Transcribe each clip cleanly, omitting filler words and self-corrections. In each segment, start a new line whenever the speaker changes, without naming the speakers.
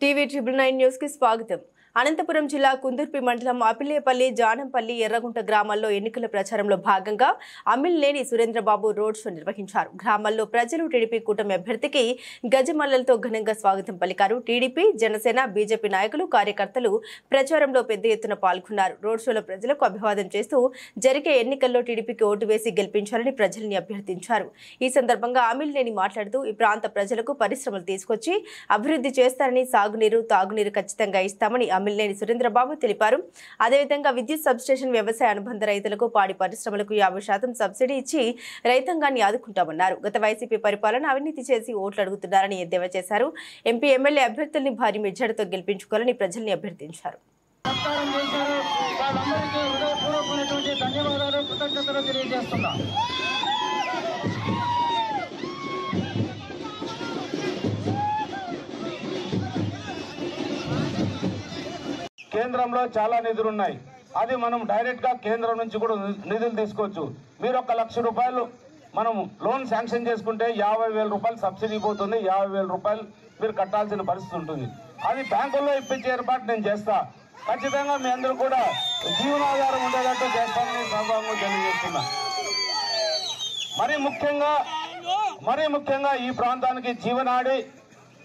TV 999 news కి స్వాగతం. అనంతపురం జిల్లా కుందుర్పి మండలం అపిలేపల్లి, జానంపల్లి, ఎర్రగుంట గ్రామాల్లో ఎన్నికల ప్రచారంలో భాగంగా అమ్మిలేని సురేంద్రబాబు రోడ్ షో నిర్వహించారు. గ్రామాల్లో ప్రజలు టీడీపీ కూటమి అభ్యర్థికి గజమల్లలతో ఘనంగా స్వాగతం పలికారు. టీడీపీ, జనసేన, బీజేపీ నాయకులు, కార్యకర్తలు ప్రచారంలో పెద్ద ఎత్తున పాల్గొన్నారు. రోడ్ షోలో ప్రజలకు అభివాదం చేస్తూ జరిగే ఎన్నికల్లో టీడీపీకి ఓటు వేసి గెలిపించాలని ప్రజల్ని అభ్యర్థించారు. ఈ సందర్భంగా అమ్మిలేని మాట్లాడుతూ ఈ ప్రాంత ప్రజలకు పరిశ్రమలు తీసుకొచ్చి అభివృద్ధి చేస్తారని, సాగునీరు, తాగునీరు ఖచ్చితంగా ఇస్తామని అమ్మిలేని సురేంద్రబాబు తెలిపారు. అదేవిధంగా విద్యుత్ సబ్స్టేషన్, వ్యవసాయ అనుబంధ రైతులకు, పాడి పరిశ్రమలకు 50% సబ్సిడీ ఇచ్చి రైతాంగాన్ని ఆదుకుంటామన్నారు. గత వైసీపీ పరిపాలన అవినీతి చేసి ఓట్లు అడుగుతున్నారని ఎద్దేవా చేశారు. ఎంపీ, ఎమ్మెల్యే అభ్యర్థుల్ని భారీ మెజార్టీతో గెలిపించుకోవాలని ప్రజల్ని అభ్యర్థించారు.
కేంద్రంలో చాలా నిధులు ఉన్నాయి. అది మనం డైరెక్ట్ గా కేంద్రం నుంచి కూడా నిధులు తీసుకోవచ్చు. మీరు 1 లక్ష రూపాయలు మనం లోన్ శాంక్షన్ చేసుకుంటే 50,000 రూపాయలు సబ్సిడీ పోతుంది. 50,000 రూపాయలు మీరు కట్టాల్సిన పరిస్థితి ఉంటుంది. అది బ్యాంకుల్లో ఇప్పించే ఏర్పాటు నేను చేస్తా. ఖచ్చితంగా మీ అందరూ కూడా జీవనాధారం ఉండేటట్టు చేస్తానని సభాముఖంగా తెలియజేస్తున్నా. మరీ ముఖ్యంగా ఈ ప్రాంతానికి జీవనాడి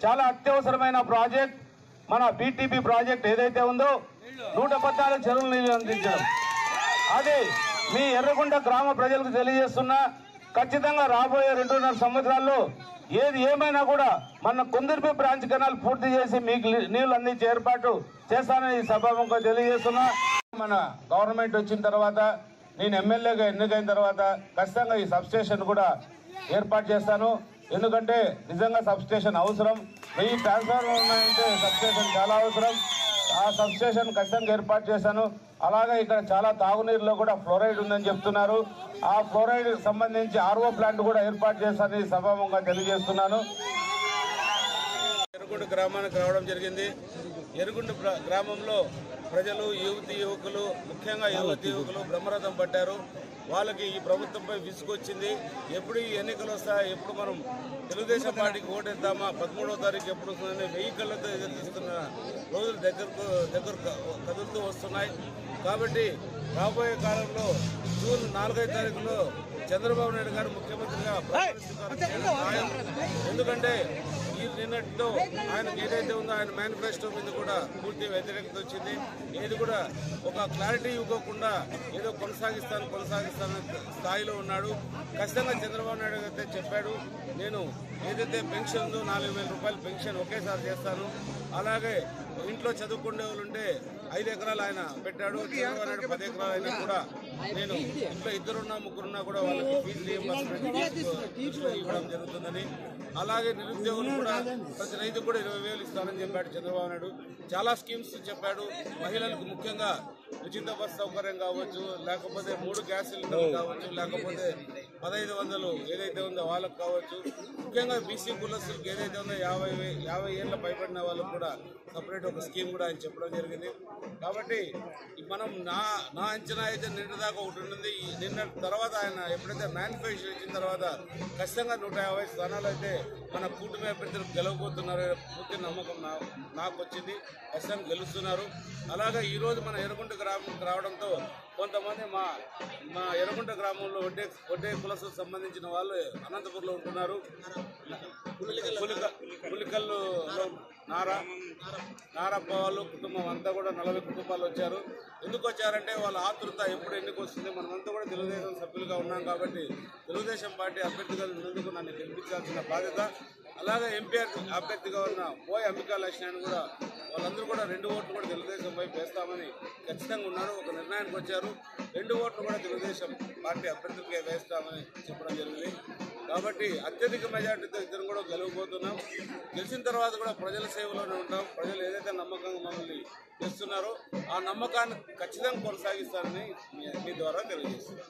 చాలా అత్యవసరమైన ప్రాజెక్ట్ మన బీటీపీ ప్రాజెక్ట్ ఏదైతే ఉందో 114 చెరువులు నీళ్ళు అందించడం. అది మీ ఎర్రగుంట గ్రామ ప్రజలకు తెలియజేస్తున్నా. ఖచ్చితంగా రాబోయే 2.5 సంవత్సరాల్లో ఏది ఏమైనా కూడా మన కుందుర్పి బ్రాంచ్ కెనాల్ పూర్తి చేసి మీకు నీళ్లు అందించే ఏర్పాటు చేస్తానని సభాముఖంగా తెలియజేస్తున్నా. మన గవర్నమెంట్ వచ్చిన తర్వాత, నేను ఎమ్మెల్యేగా ఎన్నికైన తర్వాత ఖచ్చితంగా ఈ సబ్స్టేషన్ కూడా ఏర్పాటు చేస్తాను. ఎందుకంటే నిజంగా సబ్స్టేషన్ అవసరం. 1000 ట్రాన్స్ఫార్మర్లు ఉన్నాయంటే సబ్స్టేషన్ చాలా అవసరం. ఆ సబ్స్టేషన్ ఖచ్చితంగా ఏర్పాటు చేశాను. అలాగే ఇక్కడ చాలా తాగునీరులో కూడా ఫ్లోరైడ్ ఉందని చెప్తున్నారు. ఆ ఫ్లోరైడ్ సంబంధించి ఆర్ఓ ప్లాంట్ కూడా ఏర్పాటు చేస్తానని సభాముఖంగా తెలియజేస్తున్నాను. ఎర్రగుంట గ్రామానికి రావడం జరిగింది. ఎర్రగుంట గ్రామంలో ప్రజలు, యువకులు, ముఖ్యంగా యువకులు బ్రహ్మరథం పట్టారు. వాళ్ళకి ఈ ప్రభుత్వంపై విసుగొచ్చింది. ఎప్పుడు ఈ ఎన్నికలు వస్తాయి, ఎప్పుడు మనం తెలుగుదేశం పార్టీకి ఓటేద్దామా, 13వ తారీఖు ఎప్పుడు వస్తుందని వెహికల్లతో ఎదురుస్తున్న రోజులు దగ్గర కదులుతూ వస్తున్నాయి. కాబట్టి రాబోయే కాలంలో జూన్ 4వ తారీఖులో చంద్రబాబు నాయుడు గారు ముఖ్యమంత్రిగా ఎందుకంటే ఈ నిన్నటితో ఆయనకు ఏదైతే ఉందో ఆయన మేనిఫెస్టో మీద కూడా పూర్తి వ్యతిరేకత వచ్చింది. ఏది కూడా ఒక క్లారిటీ ఇవ్వకుండా ఏదో కొనసాగిస్తాను స్థాయిలో ఉన్నాడు. ఖచ్చితంగా చంద్రబాబు నాయుడు అయితే చెప్పాడు, నేను ఏదైతే పెన్షన్ ఉందో 4,000 రూపాయలు పెన్షన్ ఒకేసారి చేస్తాను. అలాగే ఇంట్లో చదువుకునే వాళ్ళు ఉంటే 5 ఎకరాలు ఆయన పెట్టాడు. చంద్రబాబు నాయుడు 10 ఎకరాలు అయినా కూడా నేను ఇంట్లో 2 ముగ్గురున్నా కూడా వాళ్ళకి ఫీజు రీయింబర్స్మెంట్ ఇవ్వడం జరుగుతుందని, అలాగే నిరుద్యోగులు కూడా ప్రతి రైతుకు కూడా 20,000 ఇస్తానని చెప్పాడు చంద్రబాబు నాయుడు. చాలా స్కీమ్స్ చెప్పాడు. మహిళలకు ముఖ్యంగా ఉచిత బస్ సౌకర్యం కావచ్చు, లేకపోతే 3 గ్యాస్ సిలిండర్లు కావచ్చు, లేకపోతే 1500 ఏదైతే ఉందో వాళ్ళకు కావచ్చు. ముఖ్యంగా బీసీ కులస్తులకు ఏదైతే ఉందో 50 ఏళ్ళ పైబడిన వాళ్ళకు కూడా సపరేట్ ఒక స్కీమ్ కూడా ఆయన చెప్పడం జరిగింది. కాబట్టి మనం నా అంచనా అయితే నిన్న దాకా ఒకటి ఉంటుంది. నిన్న తర్వాత ఆయన ఎప్పుడైతే మేనిఫెస్టో ఇచ్చిన తర్వాత ఖచ్చితంగా 150 స్థానాలు అయితే మన కూటమి అభ్యర్థులు గెలవబోతున్నారు. పూర్తి నమ్మకం నాకు వచ్చింది. ఖచ్చితంగా గెలుస్తున్నారు. అలాగే ఈరోజు మన ఎర్రగుంట గ్రామంకి రావడంతో కొంతమంది మా ఎర్రగుంట గ్రామంలో వడ్డే కులసుకు సంబంధించిన వాళ్ళు అనంతపురంలో ఉంటున్నారు. పులికల్లో నారప్ప వాళ్ళు కుటుంబం అంతా కూడా 40 కుటుంబాలు వచ్చారు. ఎందుకు వచ్చారంటే వాళ్ళ ఆతృత ఎప్పుడు ఎన్నిక వస్తుంది. మనమంతా కూడా తెలుగుదేశం సభ్యులుగా ఉన్నాం కాబట్టి తెలుగుదేశం పార్టీ అభ్యర్థిగా ఉన్నందుకు నన్ను గెలిపించాల్సిన బాధ్యత. అలాగే ఎంపీ అభ్యర్థిగా ఉన్న పోయ్ అంబికా లక్ష్మణ్ కూడా వాళ్ళందరూ కూడా 2 ఓట్లు కూడా తెలుగుదేశం వైపు వేస్తామని ఖచ్చితంగా ఉన్నారు. ఒక నిర్ణయానికి వచ్చారు. 2 ఓట్లు కూడా తెలుగుదేశం పార్టీ అభ్యర్థులకే వేస్తామని చెప్పడం జరిగింది. కాబట్టి అత్యధిక మెజార్టీతో ఇద్దరు కూడా గెలవబోతున్నాం. గెలిచిన తర్వాత కూడా ప్రజల సేవలోనే ఉంటాం. ప్రజలు ఏదైతే నమ్మకంగా మమ్మల్ని చేస్తున్నారో ఆ నమ్మకాన్ని ఖచ్చితంగా కొనసాగిస్తారని మీ ద్వారా తెలియజేస్తున్నాం.